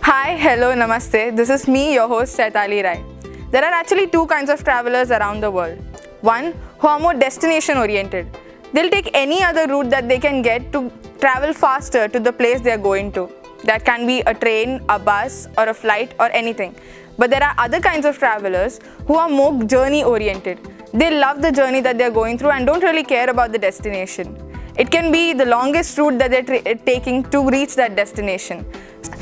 Hi, hello, namaste. This is me, your host Chaitali Rai. There are actually two kinds of travelers around the world. One, who are more destination oriented. They'll take any other route that they can get to travel faster to the place they are going to. That can be a train, a bus, or a flight, or anything. But there are other kinds of travelers who are more journey oriented. They love the journey that they're going through and don't really care about the destination. It can be the longest route that they're taking to reach that destination.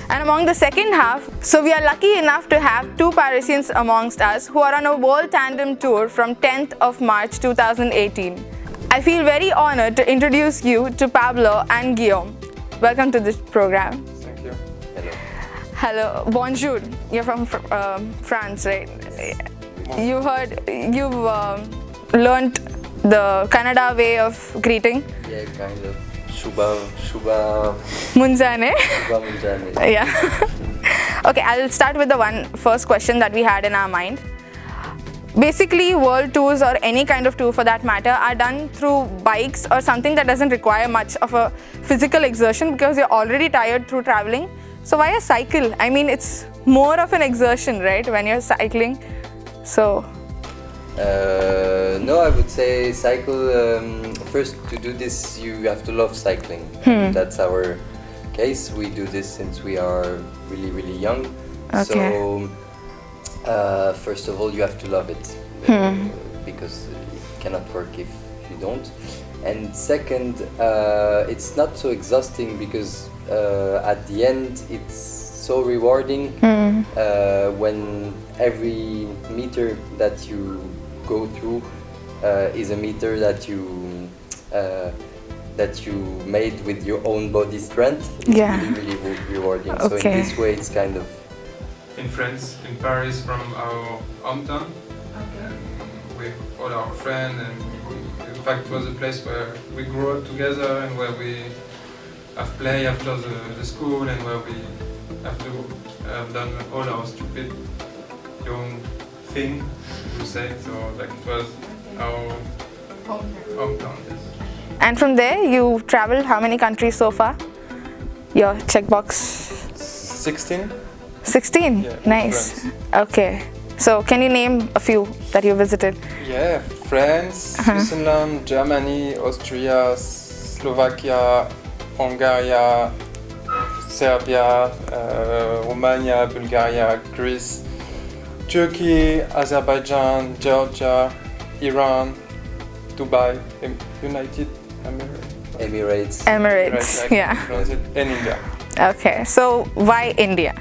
And among the second half, so we are lucky enough to have two Parisians amongst us who are on a world tandem tour from 10th of March 2018. I feel very honored to introduce you to Pablo and Guillaume. Welcome to this program. Thank you. Hello, bonjour. You're from France, right? You've learned the Kannada way of greeting. Yeah, kind of. Shubha Munjane. Munjane. Yeah. Okay, I'll start with the first question that we had in our mind. Basically, world tours or any kind of tour for that matter are done through bikes or something that doesn't require much of a physical exertion because you're already tired through traveling. So why a cycle? I mean, it's more of an exertion, right, when you're cycling. So. No, I would say cycle. First, to do this, you have to love cycling. That's our case. We do this since we are really, really young. Okay. So, first of all, you have to love it because it cannot work if you don't. And second, it's not so exhausting because at the end, it's so rewarding when every meter that you go through is a meter that you made with your own body strength. It's really, really rewarding. Okay. So in this way, it's kind of in France, in Paris, from our hometown, with all our friends, and in fact, it was a place where we grew up together and where we have play after the school and where we have done all our stupid young thing, to say. So like it was our hometown. Yes. And from there, you traveled how many countries so far? Your checkbox. 16. 16? Yeah, nice. France. Okay. So can you name a few that you visited? Yeah, France, Switzerland, Germany, Austria, Slovakia, Hungary, Serbia, Romania, Bulgaria, Greece, Turkey, Azerbaijan, Georgia, Iran, Dubai, United Emirates. Emirates, yeah. And India. Okay, so why India?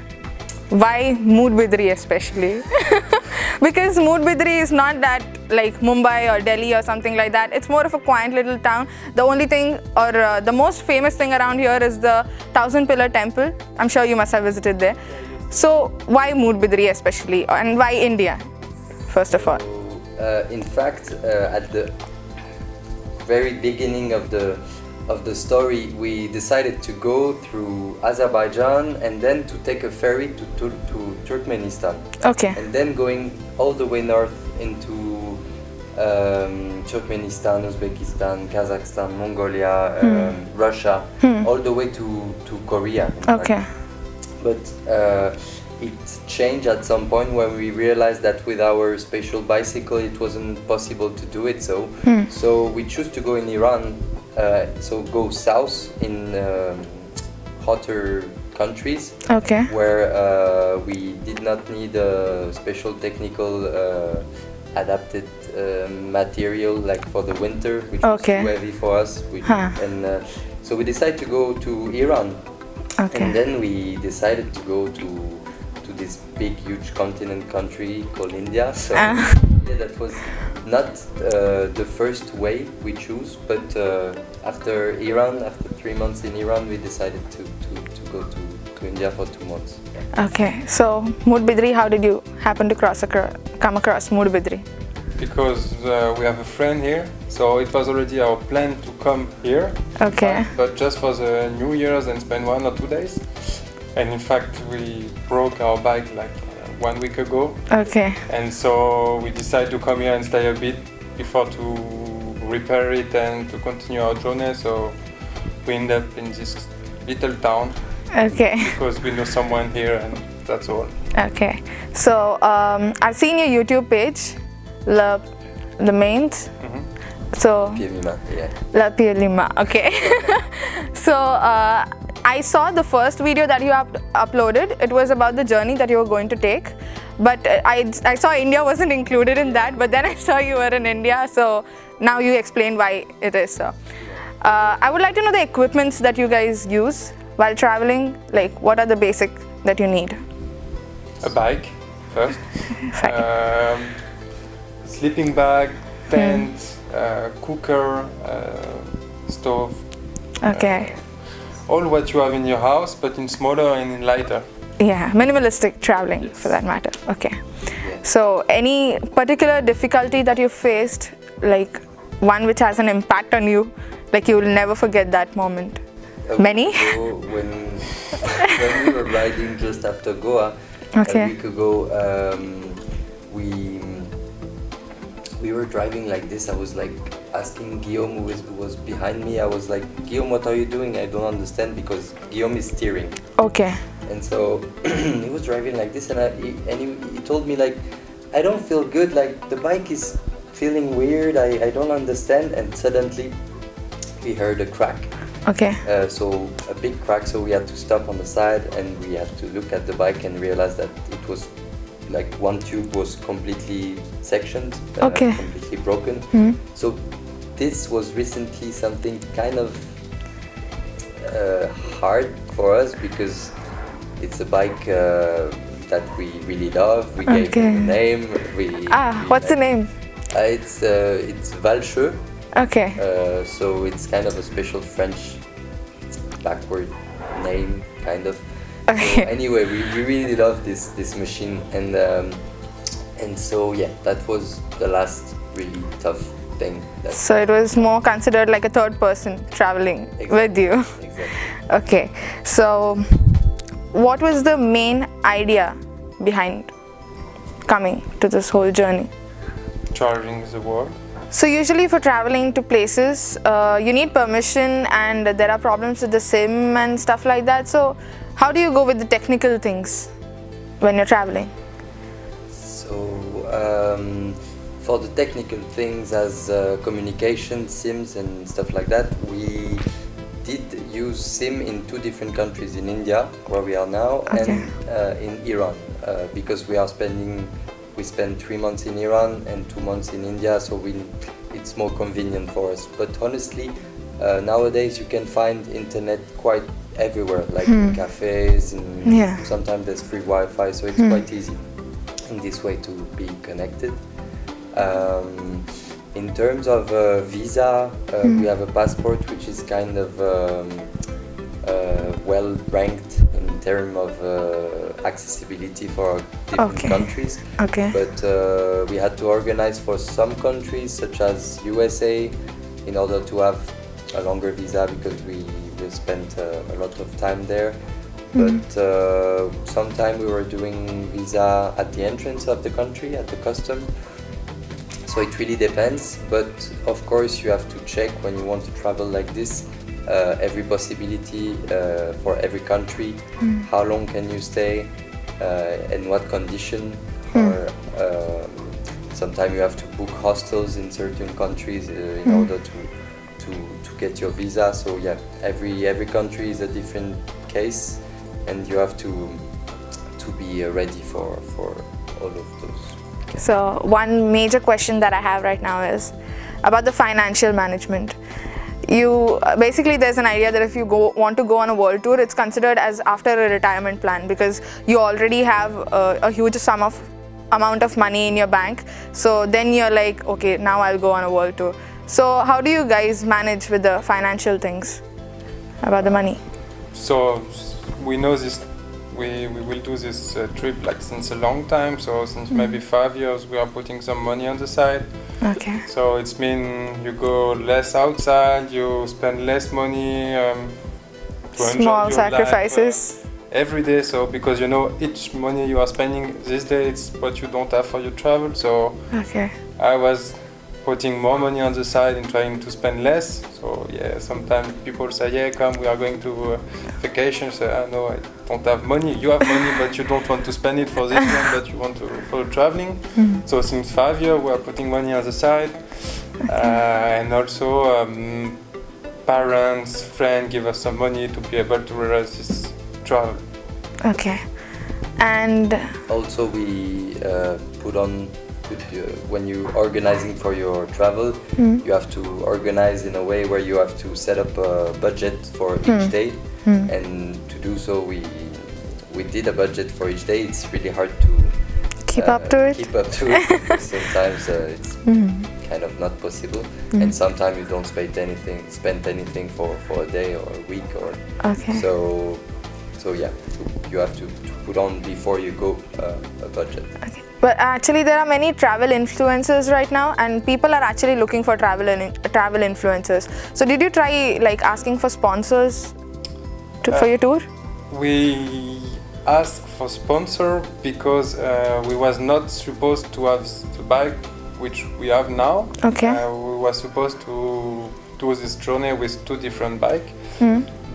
Why Moodbidri especially? Because Moodbidri is not that like Mumbai or Delhi or something like that. It's more of a quiet little town. The only thing or the most famous thing around here is the 1000 Pillar Temple. I'm sure you must have visited there. So why Moodbidri especially and why India, first of all? In fact, at the very beginning of the story, we decided to go through Azerbaijan and then to take a ferry to Turkmenistan. Okay. And then going all the way north into Turkmenistan, Uzbekistan, Kazakhstan, Mongolia, Russia, all the way to Korea. Okay. But it changed at some point when we realized that with our special bicycle it wasn't possible to do it. So we chose to go in Iran. So go south in hotter countries, where we did not need a special technical adapted material like for the winter, which was too heavy for us. So we decided to go to Iran, and then we decided to go to this big, huge continent country called India. So that was not the first way we choose, but after 3 months in Iran, we decided to go to India for 2 months. Okay, so Moodbidri, how did you happen to come across Moodbidri? Because we have a friend here, so it was already our plan to come here. Okay. But just for the New Year's and spend 1 or 2 days. And in fact, we broke our bike like 1 week ago. Okay. And so we decided to come here and stay a bit before to repair it and to continue our journey. So we end up in this little town Okay. because we know someone here, and that's all. Okay. So I've seen your YouTube page, the mains. So Payana, yeah. La Pielima. Okay. So I saw the first video that you have uploaded. It was about the journey that you were going to take. But I saw India wasn't included in that. But then I saw you were in India. So now you explained why it is so. I would like to know the equipments that you guys use while traveling. Like, what are the basic that you need? A bike first, Fine. sleeping bag, tent, cooker, stove. Okay. All what you have in your house, but in smaller and in lighter. Yeah, minimalistic traveling, Yes. for that matter. Okay. So any particular difficulty that you faced, like one which has an impact on you, like you will never forget that moment? Many? So when we were riding just after Goa, Okay. a week ago, we were driving like this. I was like asking Guillaume, who was behind me. I was like, Guillaume, what are you doing? I don't understand, because Guillaume is steering. Okay. And so he was driving like this, and he told me like, I don't feel good. Like the bike is feeling weird. I don't understand. And suddenly we heard a crack. Okay. So a big crack. So we had to stop on the side, and we had to look at the bike and realize that it was like one tube was completely sectioned, Okay. completely broken. So this was recently something kind of hard for us, because it's a bike that we really love. We gave Okay. it a name. What's the name? It's Valcheux. Okay. So it's kind of a special French backward name, kind of. Okay. So anyway, we really love this machine, and so yeah, that was the last really tough thing. So it was more considered like a third person traveling with you. Exactly. Okay. So what was the main idea behind coming to this whole journey? Traveling the world. So usually for traveling to places, you need permission, and there are problems with the SIM and stuff like that. So how do you go with the technical things when you're traveling? So for the technical things, as communication, SIMs and stuff like that, we did use SIM in 2 different countries, in India, where we are now, Okay. and in Iran, because we spend 3 months in Iran and 2 months in India, so it's more convenient for us. But honestly, nowadays you can find internet quite everywhere, like in cafes, and Yeah. sometimes there's free Wi-Fi, so it's quite easy in this way to be connected. In terms of visa, we have a passport which is kind of well ranked in terms of accessibility for different Okay. countries. Okay. But we had to organize for some countries, such as USA, in order to have a longer visa, because we spent a lot of time there. But sometime we were doing visa at the entrance of the country, at the custom. So it really depends, but of course you have to check when you want to travel like this, every possibility for every country. How long can you stay, and what condition? Or sometimes you have to book hostels in certain countries in order to get your visa. So yeah, every country is a different case, and you have to be ready for all of those. So one major question that I have right now is about the financial management. You basically, there's an idea that if you want to go on a world tour, it's considered as after a retirement plan, because you already have a huge amount of money in your bank. So then you're like, okay, now I'll go on a world tour. So how do you guys manage with the financial things about the money? So we know this. We will do this trip like since a long time. So since maybe 5 years, we are putting some money on the side. Okay. So it's mean you go less outside, you spend less money to enjoy Small your sacrifices. life, every day. So because you know each money you are spending this day, it's what you don't have for your travel. So Okay. I was putting more money on the side and trying to spend less. So yeah, sometimes people say, yeah, come, we are going to vacation. So no, I don't have money. You have money, but you don't want to spend it for this one, but you want to for traveling. So since 5 years, we are putting money on the side. And also parents, friends give us some money to be able to realize this travel. Okay. And Also, we when you're organizing for your travel, you have to organize in a way where you have to set up a budget for each day. And to do so, we did a budget for each day. It's really hard to keep up to it. Because sometimes it's kind of not possible, and sometimes you don't spend anything for a day or a week or. Okay. So yeah, you have to put on before you go a budget. Okay. But actually, there are many travel influencers right now, and people are actually looking for travel influencers. So, did you try like asking for sponsors for your tour? We asked for sponsor because we was not supposed to have the bike which we have now. Okay. We were supposed to do this journey with 2 different bikes.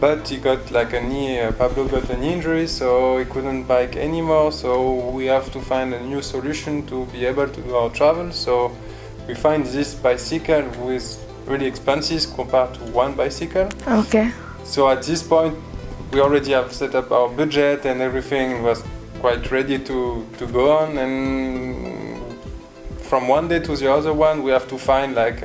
But he got like a knee, Pablo got an injury, so he couldn't bike anymore. So we have to find a new solution to be able to do our travel. So we find this bicycle with really expensive compared to one bicycle. Okay. So at this point, we already have set up our budget and everything was quite ready to go on. And from one day to the other one, we have to find like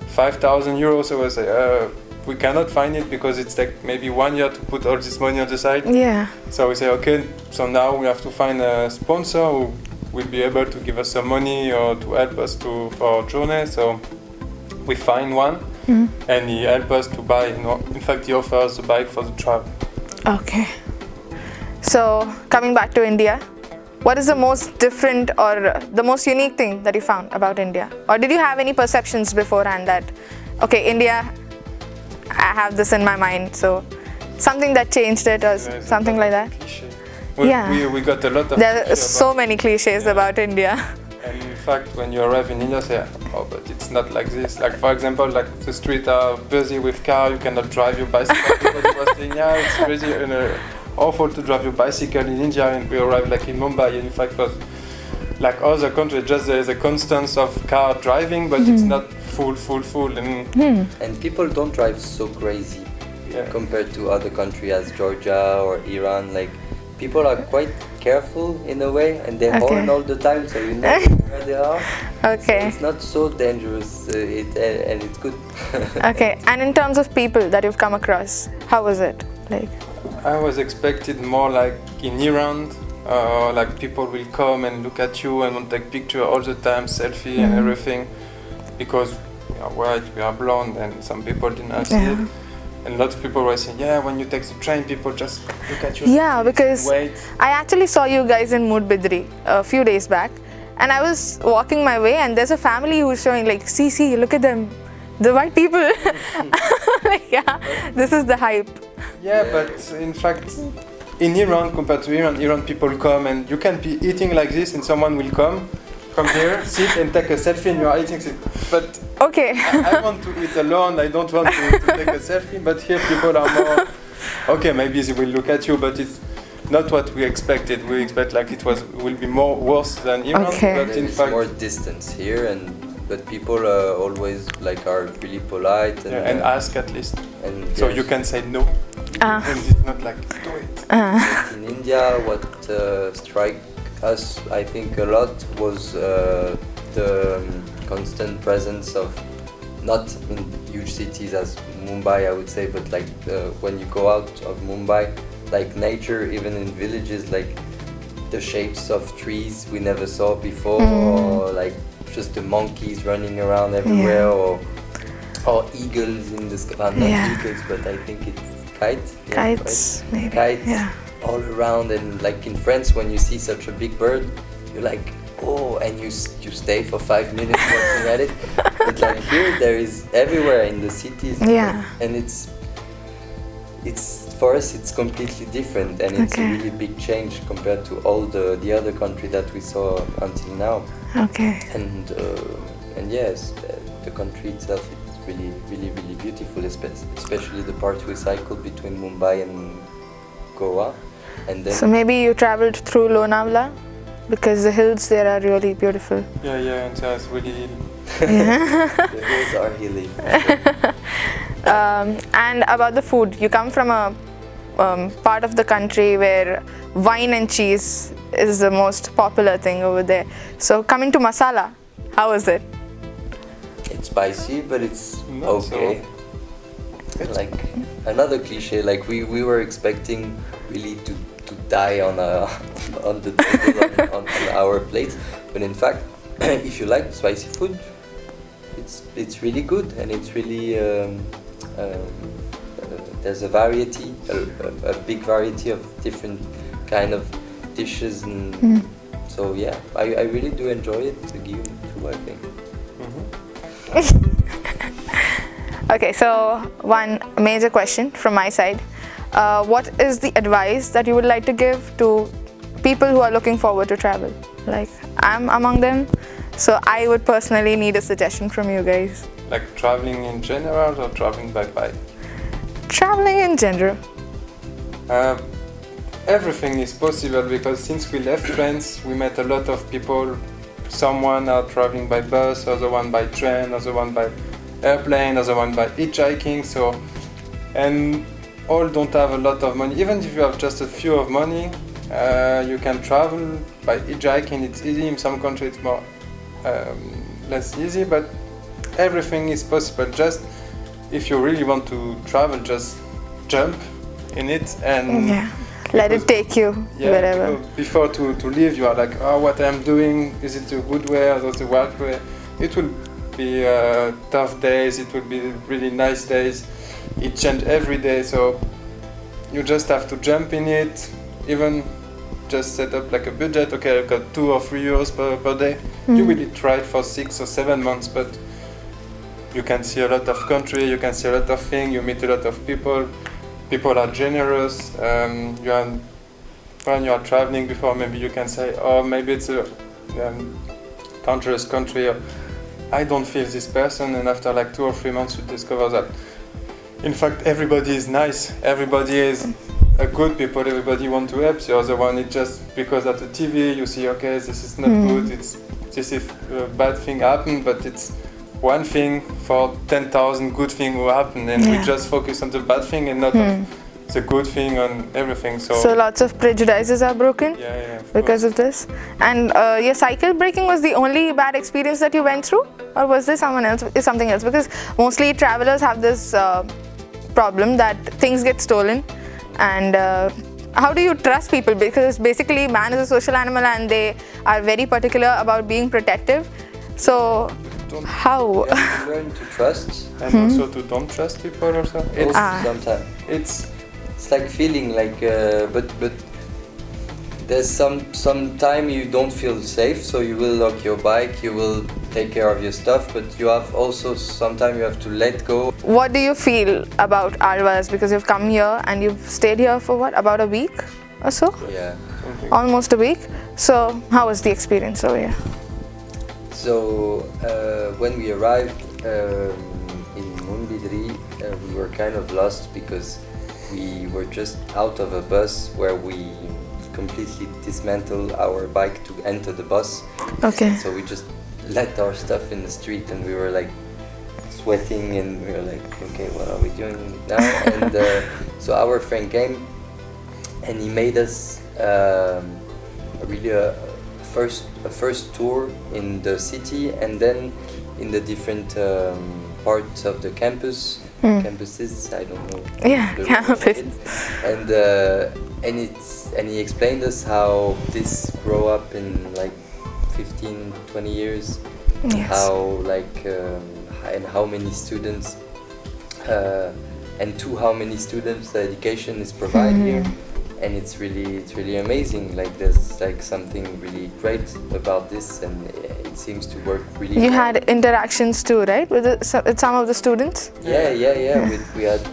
5,000 euros. So I say, we cannot find it because it's like maybe 1 year to put all this money on the side. Yeah. So we say, okay, so now we have to find a sponsor who will be able to give us some money or to help us for our journey. So we find one, and he helped us to buy. In fact, he offers the bike for the travel. Okay. So coming back to India, what is the most different or the most unique thing that you found about India? Or did you have any perceptions beforehand that, okay, India, I have this in my mind, so something that changed it or something like that? We got a lot of. There are so many cliches about India. And in fact, when you arrive in India, say, oh, but it's not like this. Like for example, like the streets are busy with cars, you cannot drive your bicycle. Everybody was saying, yeah, it's busy and awful to drive your bicycle in India. And we arrived like in Mumbai, and in fact, was like other countries, just there is a constance of car driving, but it's not full. And people don't drive so crazy compared to other countries as Georgia or Iran. Like people are quite careful in a way, and they horn all the time, so you know where they are. Okay. So it's not so dangerous, and it's good. Okay. And in terms of people that you've come across, how was it? Like, I was expected more like in Iran. Like people will come and look at you and want to take picture all the time, selfie and everything, because we are white, we are blonde, and some people didn't see it. And a lot of people were saying, yeah, when you take the train, people just look at you. Yeah, because wait. I actually saw you guys in Mudbidri a few days back, and I was walking my way, and there's a family who's showing like, see, look at them, the white people. Like, yeah, this is the hype. Yeah, but in fact, in Iran, compared to Iran people come and you can be eating like this and someone will come here, sit and take a selfie and you are eating. But okay. I want to eat alone, I don't want to take a selfie, but here people are more, okay, maybe they will look at you, but it's not what we expected. We expect like will be more worse than Iran, but in fact more distance here, but people always like are really polite and ask at least. And so you can say no. And it's not like do it. In India, what struck us, I think, a lot was the constant presence of, not in huge cities as Mumbai, I would say, but like when you go out of Mumbai, like nature, even in villages, like the shapes of trees we never saw before, or like just the monkeys running around everywhere, or eagles in the sky. Not eagles, but I think it's kites. Kites, maybe. Kites all around, and like in France, when you see such a big bird, you're like, oh, and you stay for 5 minutes looking at it. But like here, there is everywhere in the cities. Yeah. And it's for us, it's completely different, and it's a really big change compared to all the other countries that we saw until now. Okay. And yes, the country itself, it's really, really, really beautiful, especially the part we cycled between Mumbai and Goa. And then So maybe you traveled through Lonavala because the hills there are really beautiful. Yeah, and there's really the hills are hilly. And about the food, you come from a part of the country where wine and cheese is the most popular thing over there. So coming to masala, how is it? It's spicy, but it's Not okay. Like another cliche, like we were expecting really to die on the table on our plates, but in fact, if you like spicy food, it's really good, and it's really there's a variety, a big variety of different kind of dishes, and so yeah, I really do enjoy it. The Guillaume too, I think. Okay, so one major question from my side. What is the advice that you would like to give to people who are looking forward to travel? Like, I'm among them, so I would personally need a suggestion from you guys. like traveling in general or traveling by bike. Traveling in general. Everything is possible because since we left France, we met a lot of people. Someone are traveling by bus, other one by train, other one by airplane, other one by hitchhiking. So, and all don't have a lot of money. Even if you have just a few of money, you can travel by hitchhiking. It's easy. In some countries, it's more less easy, but everything is possible. Just if you really want to travel, just jump in it and Let it take you wherever. Before to leave, you are like, oh, what I'm doing, is it a good way or the right way? It will be tough days, it will be really nice days. It changes every day, so you just have to jump in it. Even just set up like a budget. Okay, I've got 2 or 3 euros per day. You will try it for 6 or 7 months, but you can see a lot of country, you can see a lot of things, you meet a lot of people. People are generous. When you are traveling before, maybe you can say, oh, maybe it's a dangerous country. Or, I don't feel this person, and after like 2 or 3 months, you discover that, in fact, everybody is nice. Everybody is a good people. Everybody want to help. The other one, it's just because at the TV you see, okay, this is not good. This is a bad thing happened, but it's one thing for 10,000 good things will happen, and we just focus on the bad thing and not on the good thing on everything. So Lots of prejudices are broken because of this. And your cycle breaking was the only bad experience that you went through, or was there something else? Because mostly travelers have this problem that things get stolen, and how do you trust people? Because basically man is a social animal and they are very particular about being protective. So how? You have to learn to trust. and also to don't trust people also. Sometimes It's it's like feeling like, but there's some time you don't feel safe, so you will lock your bike, you will take care of your stuff, but you have also sometimes you have to let go. What do you feel about Alvas? Because you've come here and you've stayed here for what, about a week or so? Yeah. Almost a week. So how was the experience over here? So when we arrived in Moonbidri, we were kind of lost because we were just out of a bus where we completely dismantled our bike to enter the bus. Okay. So we just let our stuff in the street, and we were like sweating, and we were like, okay, what are we doing now? And so our friend came, and he made us really a first tour in the city, and then in the different parts of the campuses, I don't know. Yeah, the campus. name of it. And he explained us how this grow up in like 15-20 years, Yes. how like and how many students and to how many students the education is provided here. And it's really amazing. Like there's like something really great about this, and it seems to work really You well. had interactions too, right, with some of the students? Yeah. We had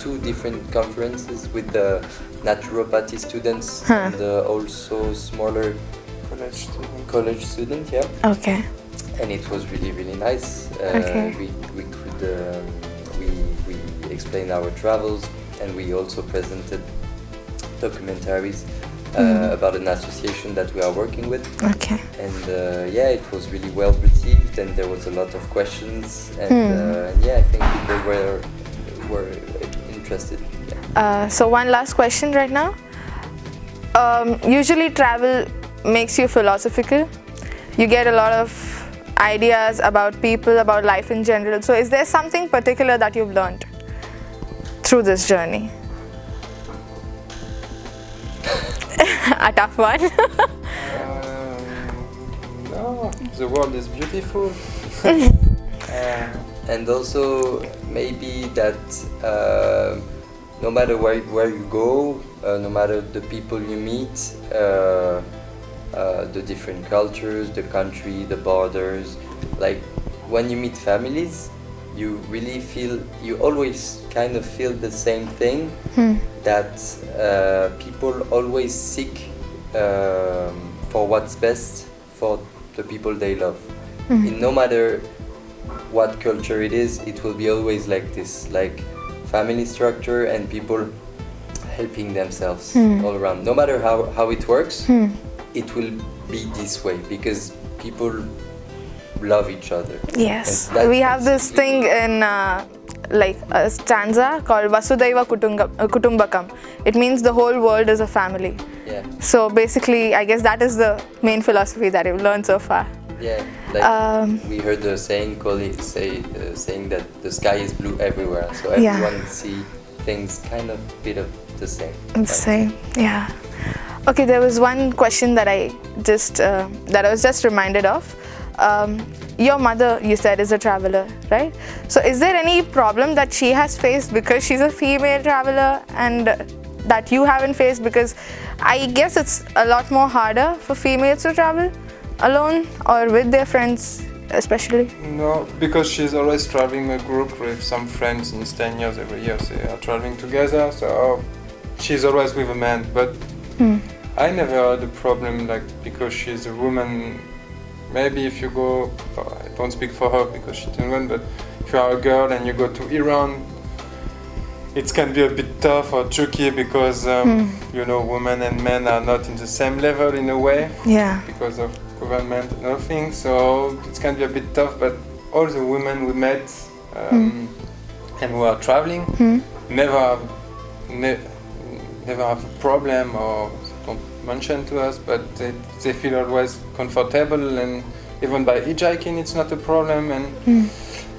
2 different conferences with the naturopathy students and also smaller college student. college students. Yeah. Okay. and it was really, really nice. Okay. We could we explained our travels, and we also presented documentaries about an association that we are working with. Okay. And yeah, it was really well received, and there was a lot of questions, and yeah, I think people were interested. Yeah. So one last question right now. Usually travel makes you philosophical. You get a lot of ideas about people, about life in general. So is there something particular that you've learned through this journey? A tough one. No, the world is beautiful. And also maybe that no matter where you go, no matter the people you meet, the different cultures, the country, the borders, like when you meet families, you really feel, you always kind of feel the same thing, that people always seek for what's best for the people they love. In no matter what culture it is, it will be always like this, like family structure and people helping themselves all around. No matter how it works, it will be this way because people love each other. Yes, And that's we have this basically- thing in like a stanza called Vasudhaiva Kutumbakam. It means the whole world is a family. Yeah, So basically, I guess that is the main philosophy that you've learned so far. yeah. Like we heard the saying, saying that the sky is blue everywhere, so Yeah. everyone see things kind of bit of the same. It's same, yeah. Okay, there was one question that I was just reminded of. Your mother, you said, is a traveler, right? So is there any problem that she has faced because she's a female traveler and that you haven't faced? Because I guess it's a lot more harder for females to travel alone or with their friends especially. No, because she's always traveling a group with some friends since 10 years every year. They are traveling together, so she's always with a man. But I never had a problem, like, because she's a woman. Maybe if you go, I don't speak for her because she didn't win, but if you are a girl and you go to Iran, it can be a bit tough or tricky because, you know, women and men are not in the same level in a way. Yeah. Because of government and other things, so it can be a bit tough, but all the women we met and who are traveling never have a problem or don't mention to us, but they feel always comfortable, and even by hitchhiking it's not a problem. And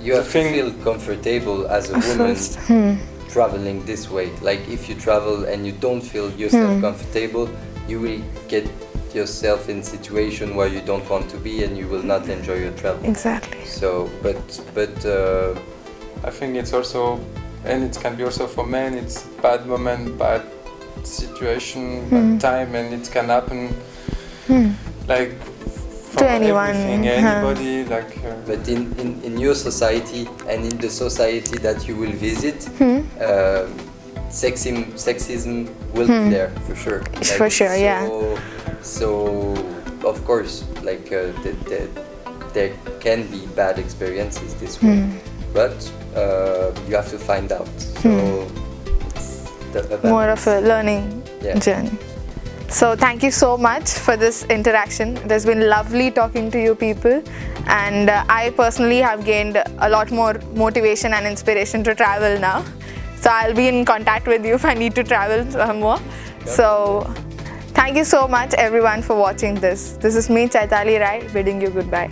You have to feel comfortable as a woman traveling this way. Like if you travel and you don't feel yourself comfortable, you will get yourself in situation where you don't want to be and you will not enjoy your travel. Exactly. So, but I think it's also, and it can be also for men, it's bad moment, bad situation, bad time, and it can happen like for to anyone, everything, anybody, like. But in your society and in the society that you will visit, sexism will be there for sure. For sure, yeah. So of course, like there can be bad experiences this way, but you have to find out. So it's More of a learning journey. So thank you so much for this interaction. It has been lovely talking to you people, and I personally have gained a lot more motivation and inspiration to travel now. So I'll be in contact with you if I need to travel more. So thank you so much everyone for watching this. This is me, Chaitali Rai, bidding you goodbye.